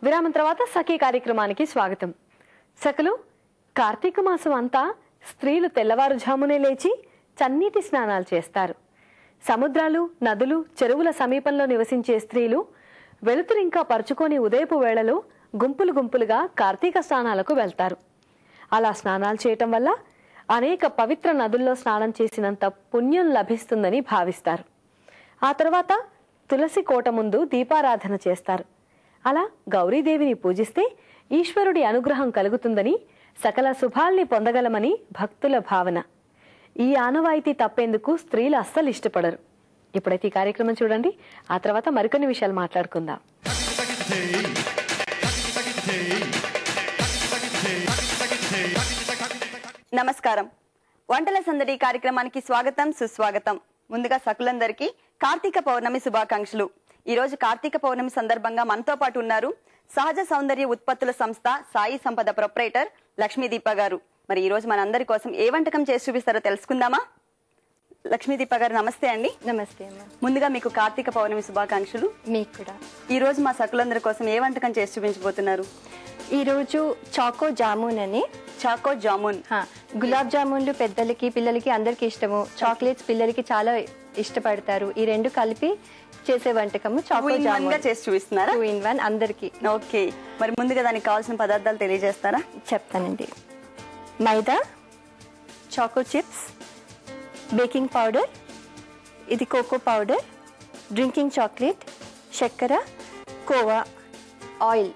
విరామం తర్వాత సఖీ కార్యక్రమానికి స్వాగతం. సఖలు, కార్తీక మాసం అంతా స్త్రీలు తెల్లవారుజామునే లేచి చన్నీటి స్నానాలు చేస్తారు. సముద్రాలు, నదులు, చెరువుల సమీపంలో నివసించే స్త్రీలు వెలుతురింకా పరుచుకొని ఉదయపు వేళలో గుంపులు గుంపులుగా కార్తీక స్నానాలకు వెళ్తారు. అలా స్నానాలు చేయటం వల్ల అనేక పవిత్ర నదుల్లో స్నానం చేసినంత పుణ్యం లభిస్తుందని భావిస్తారు. ఆ తర్వాత తులసి కోట ముందు దీపారాధన చేస్తారు. అలా గౌరీదేవిని పూజిస్తే ఈశ్వరుడి అనుగ్రహం కలుగుతుందని, సకల శుభాల్ని పొందగలమని భక్తుల భావన. ఈ ఆనవాయితీ తప్పేందుకు స్త్రీలు అస్సలు ఇష్టపడరు. ఇప్పుడైతే ఈ కార్యక్రమం చూడండి, ఆ తర్వాత మరికొన్ని విషయాలు మాట్లాడుకుందాం. నమస్కారం. వంటల సందడి కార్యక్రమానికి స్వాగతం, సుస్వాగతం. ముందుగా సకులందరికీ కార్తీక పౌర్ణమి శుభాకాంక్షలు. ఈ రోజు కార్తీక పౌర్ణమి సందర్భంగా మనతో పాటు ఉన్నారు సహజ సౌందర్య ఉత్పత్తుల సంస్థ సాయి సంపద ప్రొప్రైటర్ లక్ష్మీదీప గారు. మరి ఈ రోజు మనందరి కోసం ఏ వంటకం చేసి చూపిస్తారో తెలుసుకుందామా? లక్ష్మీదీప గారు నమస్తే అండి. నమస్తే అమ్మా. ముందుగా మీకు కార్తీక పౌర్ణమి శుభాకాంక్షలు. మీకు కూడా. ఈ రోజు మా సకులందరి కోసం ఏ వంటకం చేసి చూపించబోతున్నారు? ఈ రోజు చాకో జామున్ అని. చాకో జామున్. గులాబ్ జామున్లు పెద్దలకి పిల్లలకి అందరికి ఇష్టము. చాక్లెట్స్ పిల్లలకి చాలా ఇష్టపడతారు. ఈ రెండు కలిపి చేసే వంటకము చాకో జామున్ చేసి చూపిస్తున్నారా? 2 in 1 అందరికి. ఓకే, మరి ముందుగా దానికి కావాల్సిన పదార్థాలు తెలియజేస్తారా? చెప్తానండి. మైదా, చాకో చిప్స్, బేకింగ్ పౌడర్, ఇది కోకో పౌడర్, డ్రింకింగ్ చాక్లెట్, చక్కెర, కోవా, ఆయిల్.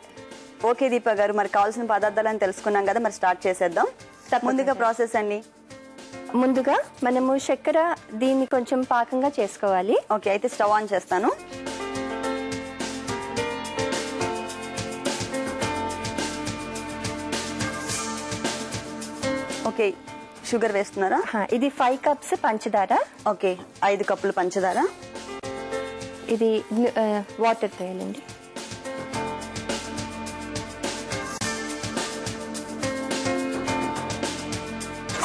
ఓకే దీప గారు, మరి కావాల్సిన పదార్థాలను తెలుసుకున్నాం కదా, మరి స్టార్ట్ చేసేద్దాం. ముందుగా ప్రాసెస్ అండి. ముందుగా మనము చక్కెర దీన్ని కొంచెం పాకంగా చేసుకోవాలి. ఓకే, అయితే స్టవ్ ఆన్ చేస్తాను. ఓకే, షుగర్ వేస్తున్నారా? ఇది 5 cups పంచదార. ఓకే, 5 కప్పులు పంచదార. ఇది వాటర్ వేయాలండి.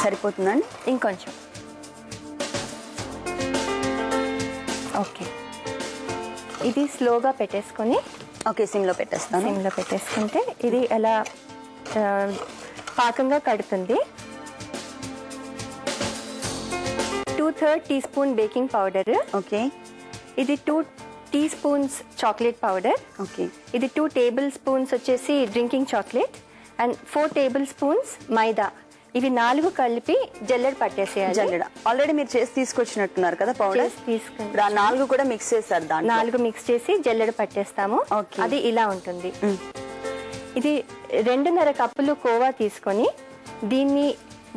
సరిపోతుందండి? ఇంకొంచెం. ఓకే, ఇది స్లోగా పెట్టేసుకొని. ఓకే, సిమ్లో పెట్టేస్తాను. సిమ్లో పెట్టేసుకుంటే ఇది ఎలా పాకంగా కడుతుంది. 2/3 teaspoon బేకింగ్ పౌడర్. ఓకే, ఇది 2 teaspoons చాక్లెట్ పౌడర్. ఓకే, ఇది 2 tablespoons వచ్చేసి డ్రింకింగ్ చాక్లెట్ అండ్ 4 tablespoons మైదా. ఇవి 4 కలిపి జల్లెడ పట్టేసేయాలి. జల్లెడ ఆల్రెడీ మీరు చేసి తీసుకొచ్చినట్టున్నారు కదా పౌడర్. తీసుకుని 4 కూడా మిక్స్ చేస్తారు. దాంట్లో 4 మిక్స్ చేసి జల్లెడ పట్టేస్తాము. అది ఇలా ఉంటుంది. ఇది 2.5 కప్పులు కోవా తీసుకొని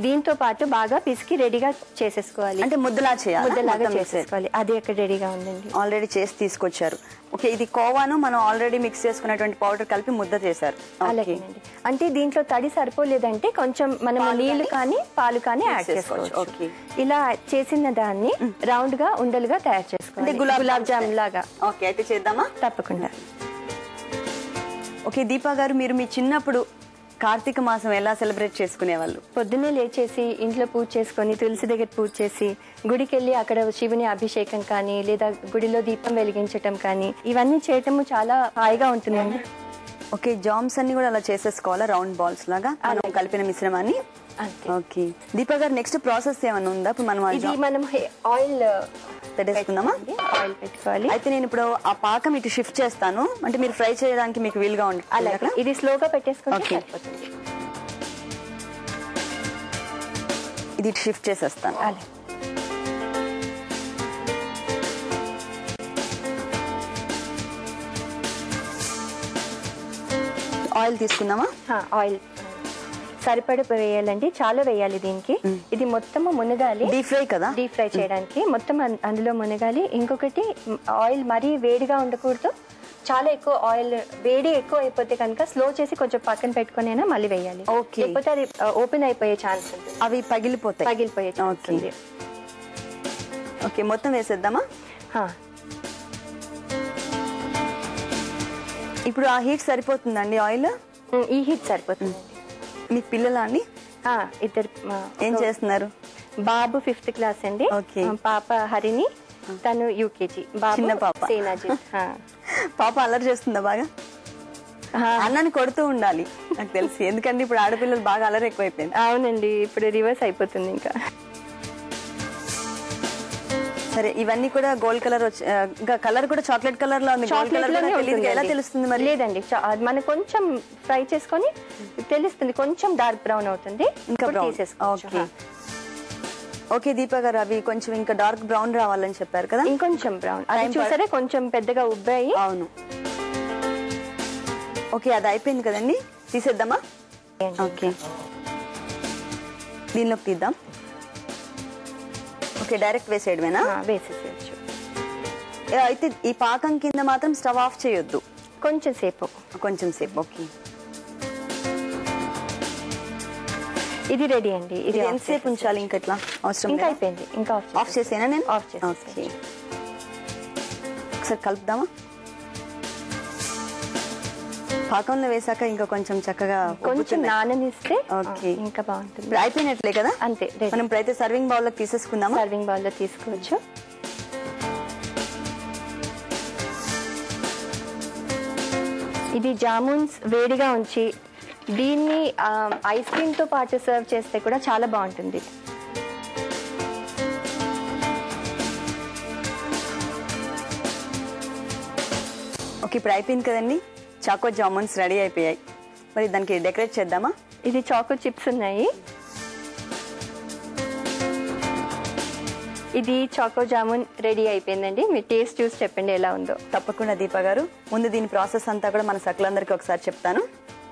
దీంతో పాటు బాగా పిసికి రెడీగా చేసేసుకోవాలి. అంటే ముద్దలా చేయాలి, ముద్దలాగా చేసేసుకోవాలి. అది అక్కడ రెడీగా ఉందండి. ఆల్రెడీ చేసి తీసుకొచ్చారు. ఓకే, ఇది కోవాను మనం ఆల్రెడీ మిక్స్ చేసుకున్నటువంటి పౌడర్ కలిపి ముద్ద చేశారు. అలాగేనండి. అంటే దీంట్లో తడి సరిపోలేదంటే కొంచెం మనం నీళ్లు కానీ పాలు కానీ యాడ్ చేసుకోవచ్చు. ఓకే, ఇలా చేసిన దాన్ని రౌండ్ గా ఉండలుగా తయారు చేసుకోవాలి, గులాబ్ జామ్ లాగా. ఓకే, అయితే చేద్దామా? తప్పకుండా. ఓకే దీపా గారు, మీరు మీ చిన్నప్పుడు కార్తీక మాసం ఎలా సెలబ్రేట్ చేసుకునేవాళ్ళు? పొద్దున్నే లేచేసి ఇంట్లో పూజ చేసుకొని, తులసి దగ్గర పూజ చేసి, గుడికి వెళ్ళి అక్కడ శివుని అభిషేకం కానీ లేదా గుడిలో దీపం వెలిగించటం కానీ ఇవన్నీ చేయటము చాలా హాయిగా ఉంటుందండి. ఓకే, జామ్స్ అన్ని కూడా అలా చేసేసుకోవాలా, రౌండ్ బాల్స్ లాగా మనం కలిపిన మిశ్రమాన్ని? ఓకే దీపా గారు, నెక్స్ట్ ప్రాసెస్ ఏమైనా ఉందా? ఇప్పుడు మనం ఆయిల్ పెట్టేసుకుందామా? ఆయిల్ పెట్టుకోవాలి. అయితే నేను ఇప్పుడు ఆ పాకం ఇటు షిఫ్ట్ చేస్తాను, అంటే మీరు ఫ్రై చేయడానికి మీకు వీలుగా ఉంటుంది. అలాగే ఇది స్లోగా పెట్టేసుకుంటే ఇది ఇటు షిఫ్ట్ చేసేస్తాను. అలాగే ఆయిల్ తీసుకుందామా? ఆయిల్ సరిపడ వేయాలండి, చాలా వేయాలి దీనికి. ఇది మొత్తం మునగాలి. డీప్ ఫ్రై కదా, డీప్ ఫ్రై చేయడానికి మొత్తం అందులో మునగాలి. ఇంకొకటి ఆయిల్ మరీ వేడిగా ఉండకూడదు. చాలా ఎక్కువ ఆయిల్ వేడి ఎక్కువ అయిపోతే కనుక స్లో చేసి కొంచెం పక్కన పెట్టుకుని మళ్ళీ వేయాలి. లేకపోతే అది ఓపెన్ అయిపోయే ఛాన్స్ ఉంటుంది. అవి పగిలిపోయే ఛాన్స్ ఉంది. ఓకే, మొత్తం వేసేద్దామా? ఇప్పుడు ఆ హీట్ సరిపోతుందండి ఆయిల్? ఈ హీట్ సరిపోతుంది. మీ పిల్లలా అండి? ఇద్దరు. ఏం చేస్తున్నారు? బాబు 5th క్లాస్ అండి. పాప హరిణి, తను UKG. చిన్న పాప సేనాజీ. పాప అల్లరి చేస్తుందా బాగా? అన్నాన్ని కొడుతూ ఉండాలి నాకు తెలిసి, ఎందుకంటే ఇప్పుడు ఆడపిల్లలు బాగా అలరి ఎక్కువైపోయింది. అవునండి, ఇప్పుడు రివర్స్ అయిపోతుంది ఇంకా. సరే, ఇవన్నీ కూడా గోల్డ్ కలర్ ఇంకా కలర్ కూడా చాక్లెట్ కలర్ లో ఉంది. గోల్డ్ కలర్ కూడా తెలియదు, ఎలా తెలుస్తుంది మరి? లేదండి, మనం కొంచెం ఫ్రై చేసుకొని తెలుస్తుంది, కొంచెం డార్క్ బ్రౌన్ అవుతుంది. ఇంకా ఓకే ఓకే దీపా గారు, అవి కొంచెం ఇంకా డార్క్ బ్రౌన్ రావాలని చెప్పారు కదా? ఇంకొంచెం బ్రౌన్, అది చూసారే కొంచెం పెద్దగా ఉబ్బాయి. అవును, ఓకే అది అయిపోయింది కదండి, తీసేద్దామా? ఓకే, దీనిలోకి తీద్దాం. ఓకే, డైరెక్ట్ వేసేయడమేనా? వేసేసేయచ్చు. అయితే ఈ పాకం కింద మాత్రం స్టవ్ ఆఫ్ చేయొద్దు, కొంచెం సేపు. ఓకే, ఇది రెడీ అండి. ఇది ఎంతసేపు ఉంచాలి? ఇంకా ఎట్లా అవసరం? ఇంకా అయిపోయింది, ఇంకా ఆఫ్ చేసేనా నేను? ఆఫ్ చేసి ఒకసారి కలుపుదామా? పాకంలో వేసాక ఇంకా కొంచెం చక్కగా కొంచెం నాననిస్తే ఓకే ఇంకా బాగుంటుంది. ఇప్పుడు అయిపోయినట్లే కదా? అంతే, మనం ఇప్పుడైతే సర్వింగ్ బౌల్ లో తీసేసుకుందాం. సర్వింగ్ బౌల్ లో తీసుకోవచ్చు. ఇది జామున్స్ వేడిగా ఉంచి దీన్ని ఐస్ క్రీమ్ తో పాటు సర్వ్ చేస్తే కూడా చాలా బాగుంటుంది. ఓకే, ఇప్పుడు అయిపోయింది కదండి, చాకో జామున్స్ రెడీ అయిపోయాయి. మరి దానికి డెకరేట్ చేద్దామా? ఇది చాకో చిప్స్ ఉన్నాయి. ఇది చాకో జామున్ రెడీ అయిపోయిందండి. మీరు టేస్ట్ చూసి చెప్పండి ఎలా ఉందో. తప్పకుండా దీపా గారు, ముందు దీని ప్రాసెస్ అంతా కూడా మన సకులందరికీ ఒకసారి చెప్తాను.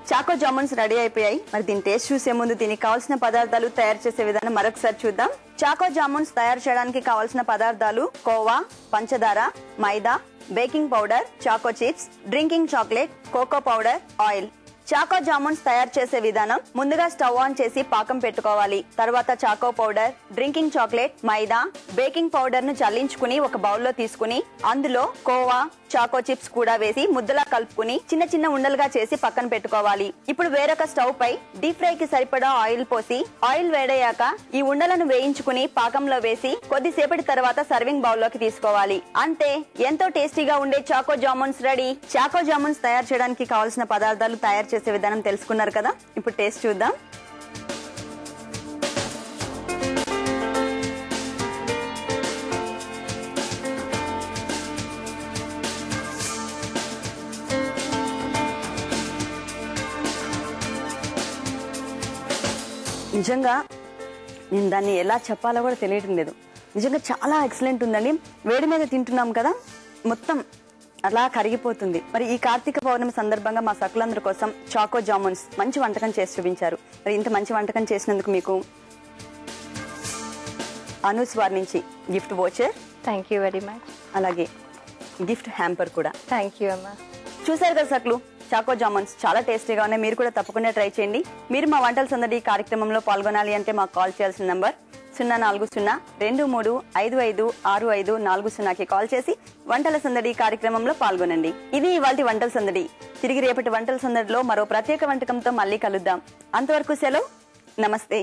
చాకో జామున్స్ రెడీ అయిపోయాయి. మరి దీని టేస్ట్ చూసే ముందు దీనికి కావాల్సిన పదార్థాలు, తయారు చేసే విధానం మరొకసారి చూద్దాం. చాకో జామున్స్ తయారు చేయడానికి కావాల్సిన పదార్థాలు: కోవా, పంచదార, maida, baking powder, choco chips, drinking chocolate, cocoa powder, oil. Choco jamuns తయారు చేసే విధానం: ముందుగా స్టవ్ ఆన్ చేసి పాకం పెట్టుకోవాలి. తర్వాత చాకో పౌడర్, డ్రింకింగ్ చాక్లెట్, మైదా, బేకింగ్ పౌడర్ ను చల్లించుకుని ఒక బౌల్లో తీసుకుని అందులో కోవా, చాకో చిప్స్ కూడా వేసి ముద్దలా కలుపుకుని చిన్న చిన్న ఉండలుగా చేసి పక్కన పెట్టుకోవాలి. ఇప్పుడు వేరొక స్టవ్ పై డీప్ ఫ్రై కి సరిపడా ఆయిల్ పోసి ఆయిల్ వేడయ్యాక ఈ ఉండలను వేయించుకుని పాకంలో వేసి కొద్దిసేపటి తర్వాత సర్వింగ్ బౌల్ లోకి తీసుకోవాలి. అంతే, ఎంతో టేస్టీగా ఉండే choco jamuns ready. Choco jamuns తయారు చేయడానికి కావాల్సిన పదార్థాలు, తయారు చేసే విధానం తెలుసుకున్నారు కదా? ఇప్పుడు టేస్ట్ చూద్దాం. నిజంగా నేను దాన్ని ఎలా చెప్పాలో కూడా తెలియటం లేదు. నిజంగా చాలా ఎక్సలెంట్ ఉందండి. వేడి మీద తింటున్నాం కదా, మొత్తం అలా కరిగిపోతుంది. మరి ఈ కార్తీక పౌర్ణమి సందర్భంగా మా సకులందరి కోసం చాకో జామున్స్ మంచి వంటకం చేసి చూపించారు. మరి ఇంత మంచి వంటకం చేసినందుకు మీకు అనుస్వార్ నుంచి gift voucher. Thank you very much. అలాగే గిఫ్ట్ హ్యాంపర్ కూడా. థ్యాంక్ యూ అమ్మా. చూసారు కదా సకులు, చాకో జామున్స్ చాలా టేస్టీగా ఉన్నాయి. మీరు కూడా తప్పకుండా ట్రై చేయండి. మీరు మా వంటల సందడి కార్యక్రమంలో పాల్గొనాలి అంటే మాకు కాల్ చేయాల్సిన నంబర్ 040-2355-6540కి కాల్ చేసి వంటల సందడి కార్యక్రమంలో పాల్గొనండి. ఇది ఇవాల్టి వంటల సందడి. తిరిగి రేపటి వంటల సందడిలో మరో ప్రత్యేక వంటకంతో మళ్ళీ కలుద్దాం. అంతవరకు సెలవు, నమస్తే.